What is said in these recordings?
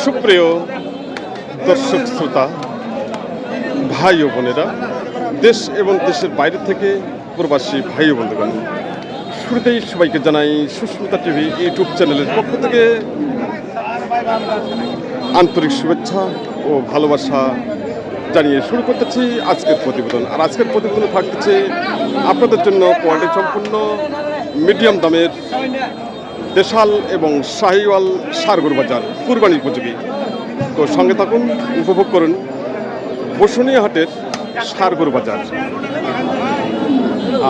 সুপ্রিয় দর্শক শ্রোতা ভাই ও বোনেরা, দেশ এবং দেশের বাইরে থেকে প্রবাসী ভাই ও বন্ধুগণ, শুরুতেই সবাইকে জানাই সুস্মিতা টিভি ইউটিউব চ্যানেলের পক্ষ থেকে আন্তরিক শুভেচ্ছা ও ভালোবাসা জানিয়ে শুরু করতেছি আজকের প্রতিবেদন। আর আজকের প্রতিবেদনে থাকতেছে আপনাদের জন্য কোয়ালিটি সম্পূর্ণ মিডিয়াম দামের দেশাল এবং শাহিওয়াল ষাঁড় গরু বাজার, কুরবানির উপযোগী। তো সঙ্গে থাকুন, উপভোগ করুন বসুনিয়া হাটের ষাঁড় গরু বাজার।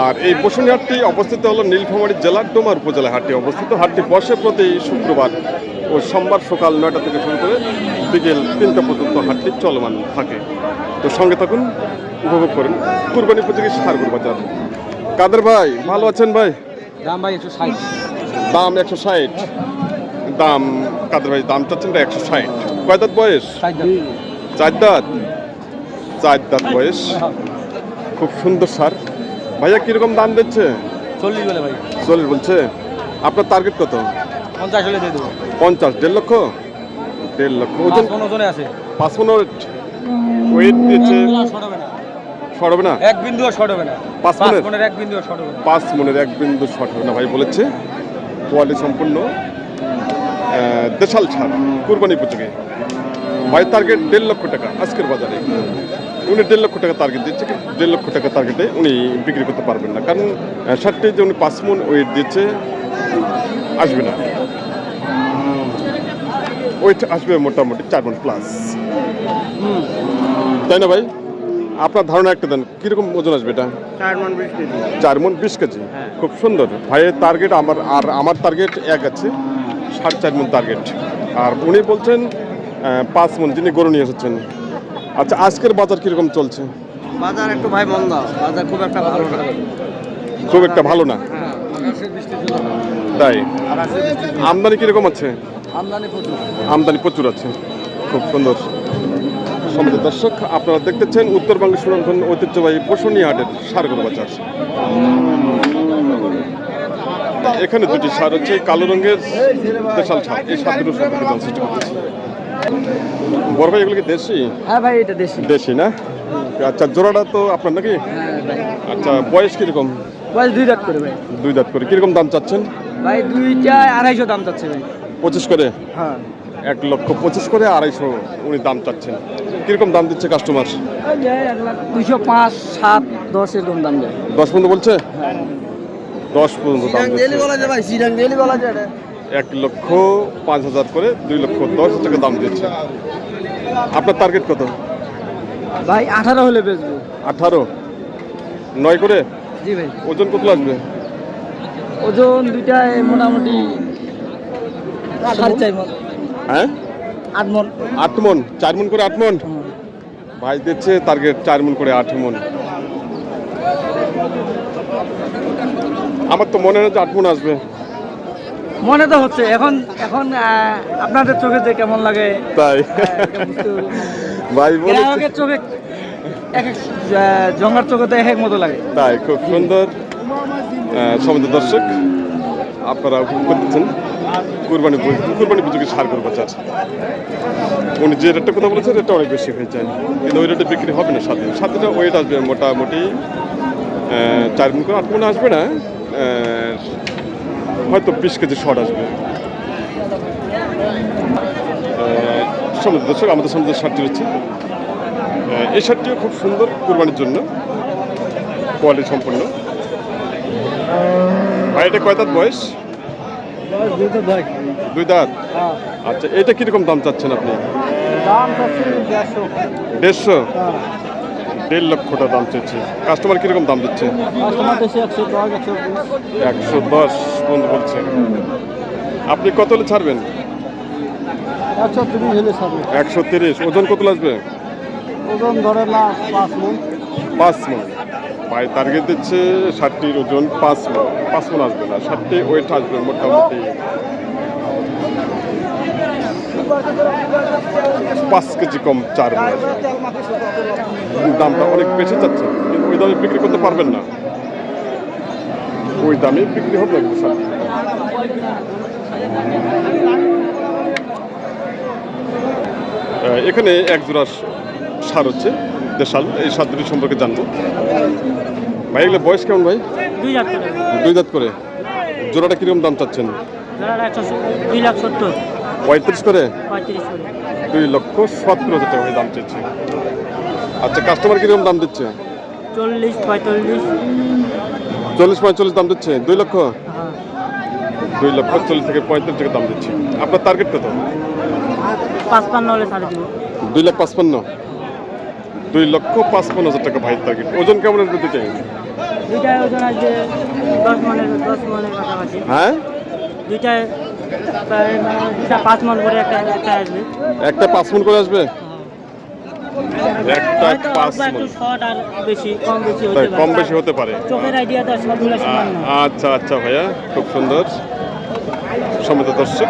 আর এই বসুনিয়া হাটটি অবস্থিত হলো নীলফামারী জেলার ডোমার উপজেলা হাটে অবস্থিত। হাটটি বসে প্রতি শুক্রবার ও সোমবার সকাল 9টা থেকে শুরু করে বিকেল 3টা পর্যন্ত হাটটি চলমান থাকে। তো সঙ্গে থাকুন, উপভোগ করুন কুরবানি উপযোগী ষাঁড় গরু বাজার। কাদের ভাই, ভালো আছেন ভাই? দাম ভাই 160। দাম 160। দাম কাদের ভাই দাম চাচ্ছেন 160। কয় দাঁত বয়স? 4 দাঁত। 4 দাঁত বয়স, খুব সুন্দর সার। ভাইয়া কিরকম দাম দিচ্ছে? 40 বলে ভাই। 40 বলছে। আপনার টার্গেট কত? 50 হলে দিয়ে দেবো। 50। 1.5 লক্ষ? 1.5 লক্ষ। ওজন ওজনে আছে 5 মণ ওয়েট দিচ্ছে। শর্ট হবে না? এক বিন্দুও শর্ট হবে না। 5 মণের এক বিন্দুও শর্ট হবে না। 5 মণের 1 বিন্দু শর্ট হবে না ভাই বলেছে। কোয়ালিটি সম্পূর্ণ দেশাল ছাড়, কুরবানি উপযোগী। ভাই টার্গেট 1.5 লক্ষ টাকা আজকের বাজারে। উনি 1.5 লক্ষ টাকা টার্গেট দিচ্ছে, কিন্তু 1.5 লক্ষ টাকা টার্গেটে উনি বিক্রি করতে পারবেন না, কারণ ষাটটি যে উনি 5 মণ ওয়েট দিচ্ছে আসবে না। ওয়েট আসবে মোটামুটি 4 মণ প্লাস, তাই না ভাই? আপনার ধারণা একটা দেন, কিরকম ওজন আসবে এটা? 4 মণ 20 কেজি। 4 মণ 20 কেজি। খুব সুন্দর। ভাইয়ের টার্গেট আমার টার্গেট এক আছে, 4.5 মণ টার্গেট। আর উনি বলছেন 5 মণ, যিনি গরু নিয়ে এসেছেন। আচ্ছা, আজকের বাজার কিরকম চলছে? বাজার একটু ভাই মন্দা, বাজার খুব একটা ভালো না। খুব একটা ভালো না, তাই? আমদানি কিরকম আছে? আমদানি প্রচুর আছে। খুব সুন্দর। সমাজের দর্শক, আপনারা দেখতেছেন উত্তরবঙ্গের সুনামধন্য ঐতিহ্যবাহী বসুনিয়া হাটের ষাঁড় গরু বাজার। এখানে দুটি ষাঁড় হচ্ছে কালো রঙের দেশাল ষাঁড়। এই ষাঁড় দুটোর সম্পর্কে জানার চেষ্টা করতেছি। বড় ভাই, এগুলো কি দেশি? হ্যাঁ ভাই, এটা দেশি। দেশি না? আচ্ছা, জোড়াটা তো আপনার নাকি? আচ্ছা, বয়স কিরকম? বয়স 2 দাঁত করে ভাই। 2 দাঁত করে। কিরকম দাম চাচ্ছেন? ভাই 2টা 250 দাম চাচ্ছে ভাই। 25 করে? হ্যাঁ, 1,25,000 করে, 250 উনি দাম চাচ্ছেন। কিরকম দাম দিচ্ছে কাস্টমার? 205, 7, 10 এরকম দাম দেয়। 10 পর্যন্ত বলছে? 10 পর্যন্ত দাম দিচ্ছে। ভাই সিরাং ডেলি বলা যায়। 1,05,000 করে, 2,10,000 টাকা দাম দিচ্ছে। আপনার টার্গেট কত? ভাই 18 হলে বেচবো। 18? 9 করে? জি ভাই। ওজন কত আসবে? ওজন দুইটায় মোটামুটি 4.5 মণ। হ্যাঁ, 8 মণ। 8 মণ। 4 মণ করে 8 মণ ভাই দিচ্ছে টার্গেট। 4 মণ করে 8 মণ। আমার তো মনে হয় যে 8 মণ আসবে। মনে তো হচ্ছে। এখন আপনাদের চোখে যে কেমন লাগে তাই ভাই বলে গ্রাহকের চোখে এক এক জঙ্গার চোখে তো এক মতো লাগে। তাই। খুব সুন্দর। সমাজের দর্শক, আপনারা উপভোগ করতেছেন কুরবানি উপযোগী ষাঁড় গরু বাজার। উনি যে রেটটা কথা বলেছেন, রেটটা অনেক বেশি হয়ে যায়, কিন্তু ওই রেটে বিক্রি হবে না। সাথে ওয়েট আসবে মোটামুটি 4 মণ করে 8 মণ আসবে না, হয়তো 20 কেজি শর্ট আসবে। সমাজের দর্শক, আমাদের সামনে যে শার্টটি রয়েছে, এই শার্টটিও খুব সুন্দর কুরবানির জন্য, কোয়ালিটি সম্পন্ন। ভাই, এটা কয় দাঁত বয়স? 2 দাঁত। আচ্ছা, এটা কিরকম দাম চাচ্ছেন আপনি? দাম চাচ্ছি 150। 1.5 লক্ষ টাকা দাম চাচ্ছে। কাস্টমার কিরকম দাম দিচ্ছে? কাস্টমার দেশে 110, 110 পর্যন্ত বলছে। আপনি কত হলে ছাড়বেন? 130 হলে ছাড়বে। 130। ওজন কত আসবে? ওজন ধরে না 5 মণ। 5 মণ। ভাই টার্গেট দিচ্ছে ষাটটির ওজন 5 মণ। 5 মণ আসবে না, 60টি ওয়েট আসবে মোটামুটি 5 কেজি কম 4 মণ আসবে। দামটা অনেক বেশি চাচ্ছে, কিন্তু ওই দামে বিক্রি করতে পারবেন না। ওই দামে বিক্রি হবে না। এখানে এক জোড়া সার হচ্ছে দেশাল, এই সার দুটি সম্পর্কে জানবো। ভাই এগুলো বয়স কেমন ভাই? 2 লাখ করে। 2 দাঁত করে। জোড়াটা কিরকম দাম চাচ্ছেন? জোড়াটা 2 লাখ 70। 35 করে? 35 করে। 2,70,000 টাকা দাম চাচ্ছে। আচ্ছা, কাস্টমার কিরকম দাম দিচ্ছে? 40 45। 40-45 দাম দিচ্ছে। 2 লক্ষ? হ্যাঁ। 2,40,000 থেকে 45 টাকা দাম দিচ্ছে। আপনার টার্গেট কত? 55 হলে ছাড়ে দিব। 2,55,000। 2,55,000 টাকা ভাইয়ের টার্গেট। ওজন কেমন দিতে চাই? দুইটায় ওজন আসবে 10 মনের কাছাকাছি। হ্যাঁ, দুইটায় প্রায় 5 মন করে একটা আসবে। একটা 5 মণ করে আসবে। একটা হয়তো 5 অল্প একটু মণ। শর্ট আর বেশি কম বেশি হতে তাই পারে। কম বেশি হতে পারে। চোখের আইডিয়া তো সবগুলো সমান না। আচ্ছা আচ্ছা ভাইয়া, খুব সুন্দর। সম্মানিত দর্শক,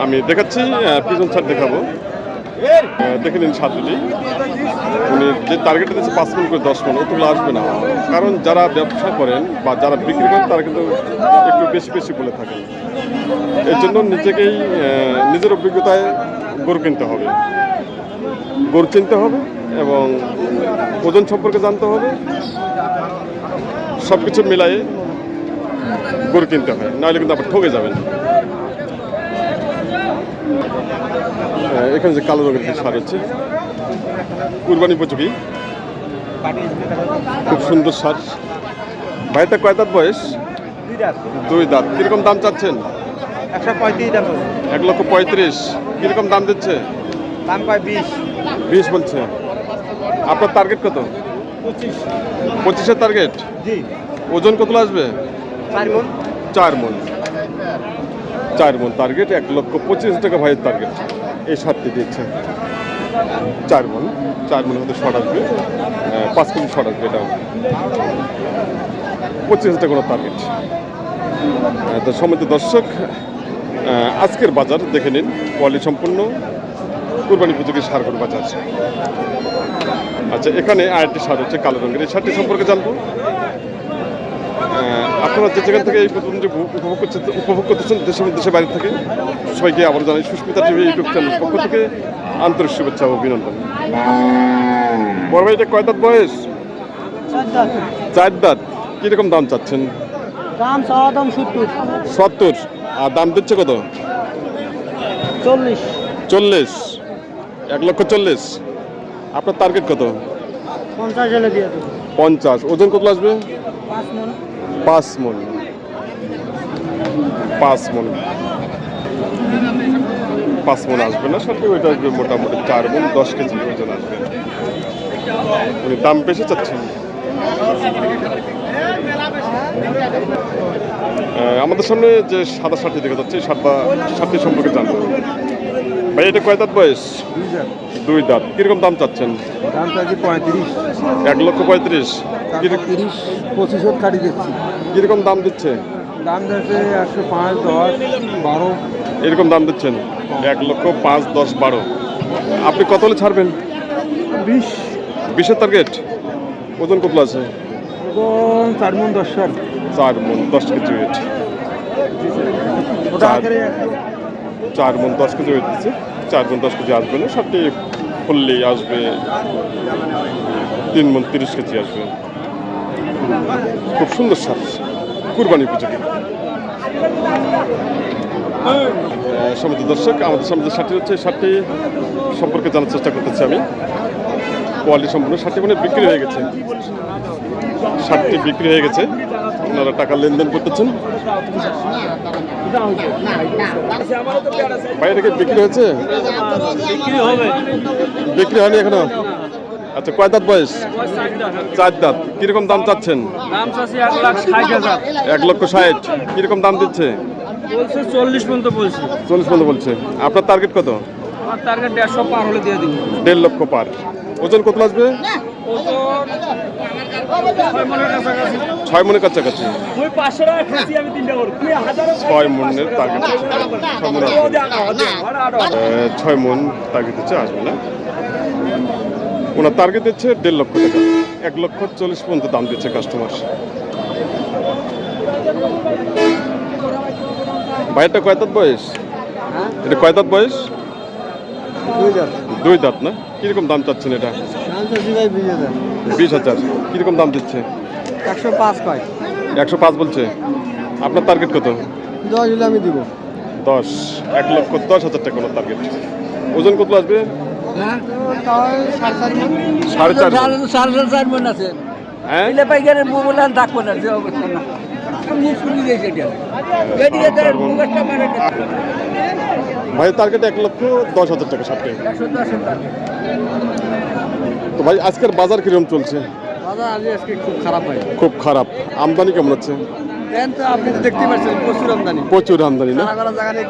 আমি দেখাচ্ছি পিজন ছাড় দেখাবো। দেখে নিন সাতটি। উনি যে টার্গেটটা দিচ্ছে 5 মণ করে 10 মণ, অতগুলো আসবে না। কারণ যারা ব্যবসা করেন বা যারা বিক্রি করেন তারা কিন্তু একটু বেশি বেশি বলে থাকেন। এর জন্য নিজেকেই নিজের অভিজ্ঞতায় গরু কিনতে হবে, গরু চিনতে হবে এবং ওজন সম্পর্কে জানতে হবে। সব কিছু মিলাই গরু কিনতে হয়, নাহলে কিন্তু আবার ঠকে যাবেন। এখানে যে কালো রঙের যে সার হচ্ছে কুরবানি উপযোগী, খুব সুন্দর সার। ভাইটা কয় দাঁত বয়স? 2 দাঁত। কিরকম দাম চাচ্ছেন? 135 দাম। 1,35,000। কিরকম দাম দিচ্ছে? দাম পায় 20। 20 বলছে। আপনার টার্গেট কত? 25-এর টার্গেট। জি। ওজন কত আসবে? 4 মন। 4 মণ। 4 মণ টার্গেট। 1,25,000 টাকা ভাইয়ের টার্গেট। এই সারটি দিচ্ছে 4 মণ। 4 মণ হতে শর্ট আসবে, 5 কেজি শর্ট আসবে। এটা 25,000 টাকা টার্গেট। তো সম্মানিত দর্শক, আজকের বাজার দেখে নিন। কোয়ালিটি সম্পূর্ণ কুরবানি উপযোগী সারগর বাজার। আচ্ছা, এখানে আরেকটি সার হচ্ছে কালো রঙের। এই সারটি সম্পর্কে জানবো। আপনারা যে জায়গা থেকে এই প্রতিবন্ধী উপভোগ করতেছেন দেশের বাইরে থেকে, সবাইকে আবার জানাই সুস্মিতা টিভি ইউটিউব চ্যানেল পক্ষ থেকে আন্তরিক শুভেচ্ছা ও অভিনন্দন। বড় ভাই, এটা কয় দাঁত বয়স? 4 দাঁত। কিরকম দাম চাচ্ছেন? দাম চাওয়া দাম 70। 70। আর দাম দিচ্ছে কত? 40। 40। 1,40,000। আপনার টার্গেট কত? 50 হলে দিয়ে দেবো। 50। ওজন কত আসবে? 5 মন। 5 মণ। 5 মণ। 5 মণ আসবে না, সাথে ওইটা আসবে মোটামুটি 4 মণ 10 কেজি ওজন আসবে। উনি দাম বেশি চাচ্ছেন। আমাদের সামনে যে সাদা শার্টটি দেখা যাচ্ছে, এই শার্টটি সম্পর্কে জানবো। ভাই, এটা কয় দাঁত বয়স? 2 দাঁত। কিরকম দাম চাচ্ছেন? দাম চাচ্ছি 35। 1,35,000। 30 25 কাটি দিচ্ছি। কিরকম দাম দিচ্ছে? দাম যাচ্ছে 105 10 12। এরকম দাম দিচ্ছেন? 1,05,000 10 12। আপনি কত হলে ছাড়বেন? 20। 20-এর টার্গেট। ওজন কত আছে? ওজন 4 মন 10 সার। 4 মণ 10 কেজি ওয়েট। ওটা আকারে 4 মণ 10 কেজি ওয়েট দিচ্ছে। 4 মণ 10 কেজি আসবে না, সাথে ফুললি আসবে 3 মণ 30 কেজি আসবে। খুব সুন্দর সার, কুরবানি উপযোগী। সম্মানিত দর্শক, আমাদের সামনে যে শার্টটি হচ্ছে, শার্টটি সম্পর্কে জানার চেষ্টা করতেছি আমি। কোয়ালিটি সম্পূর্ণ। শার্টটি মানে বিক্রি হয়ে গেছে। শার্টটি বিক্রি হয়ে গেছে, ওনারা টাকা লেনদেন করতেছেন। বাইরে থেকে বিক্রি হয়েছে? বিক্রি হবে। বিক্রি হয়নি এখনো? আচ্ছা, কয় দাঁত বয়স? 4 দাঁত। কিরকম দাম চাচ্ছেন? দাম চাচ্ছি 1,60,000। 1,60,000। কিরকম দাম দিচ্ছে? বলছে 40 পর্যন্ত বলছি। 40 পর্যন্ত বলছে। আপনার টার্গেট কত? আমার টার্গেট 150 পার হলে দিয়ে দিব। 1.5 লক্ষ পার। ওজন কত আসবে? ওজন 6 মনের কাছাকাছি। 6 মণের কাছাকাছি। ওই 500 টাকা খাচ্ছি আমি 3টা করে। তুই 6 মণের টার্গেট আছে। 6 মণ টার্গেট হচ্ছে, আসবে না। ওনার টার্গেট দিচ্ছে 1.5 লক্ষ টাকা। 1,40,000 পর্যন্ত দাম দিচ্ছে কাস্টমার। ভাইটা কয় দাঁত বয়স? এটা কয় দাঁত বয়স? দুই দাঁত না? কিরকম দাম চাচ্ছেন এটা? 20,000। কিরকম দাম দিচ্ছে? 105 কয়। 105 বলছে। আপনার টার্গেট কত? 10 হলে আমি দিব। 10, 1,10,000 টাকা কোনো টার্গেট। ওজন কত আসবে? হ্যাঁ, তাও 4.5 সাড়ে চার মণ। 4.5 মণ আছে। হ্যাঁ, এলে পাইকারের মোবাইল থাকবো না, যে অবস্থা না। মুখ ফুলি গেছে এটা। এদিকে তার মুখটা মারে না। ভাই টার্গেট 1,10,000 টাকা সাথে। 110 টাকা। তো ভাই আজকের বাজার কিরকম চলছে? বাজার আজকে খুব খারাপ হয়। খুব খারাপ। আমদানি কেমন হচ্ছে? দেন তো, আপনি তো দেখতেই পাচ্ছেন প্রচুর আমদানি। প্রচুর আমদানি না? সারা জায়গা নিয়ে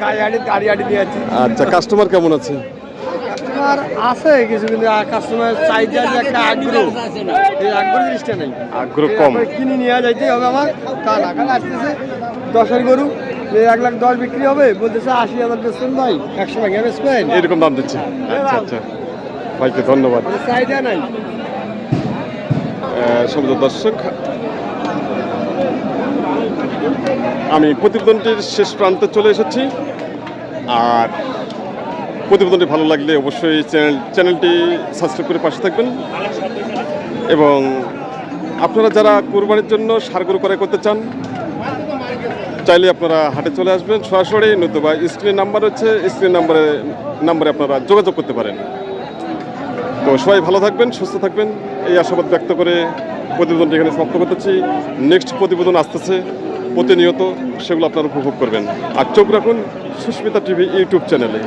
গাড়ি আড়ি দিয়ে আছে। আচ্ছা, কাস্টমার কেমন আছে? কাস্টমার আছে কিছু, কিন্তু কাস্টমার চাহিদা যে একটা আগ্রহ, এই আগ্রহ জিনিসটা নেই। আগ্রহ কম। কিনে নিয়ে যাইতেই হবে আমার, তা না খালি আসতেছে 10-এর গরু 1,10,000 বিক্রি হবে, বলতেছে 80,000 বেচবেন ভাই, 100 ভাগে বেচবেন, এরকম দাম দিচ্ছে। আচ্ছা আচ্ছা, ভাইকে ধন্যবাদ। চাহিদা নাই। সম্মানিত দর্শক, আমি প্রতিবেদনটির শেষ প্রান্তে চলে এসেছি। আর প্রতিবেদনটি ভালো লাগলে অবশ্যই চ্যানেলটি সাবস্ক্রাইব করে পাশে থাকবেন। এবং আপনারা যারা কোরবানির জন্য ষাঁড় গরু ক্রয় করতে চান, চাইলে আপনারা হাটে চলে আসবেন সরাসরি, নতুবা স্ক্রিনের নাম্বার হচ্ছে, স্ক্রিন নাম্বারে আপনারা যোগাযোগ করতে পারেন। তো সবাই ভালো থাকবেন, সুস্থ থাকবেন, এই আশাবাদ ব্যক্ত করে প্রতিবেদনটি এখানে সমাপ্ত করতেছি। নেক্সট প্রতিবেদন আসতেছে প্রতিনিয়ত, সেগুলো আপনারা উপভোগ করবেন। আর চোখ রাখুন সুস্মিতা টিভি ইউটিউব চ্যানেলে।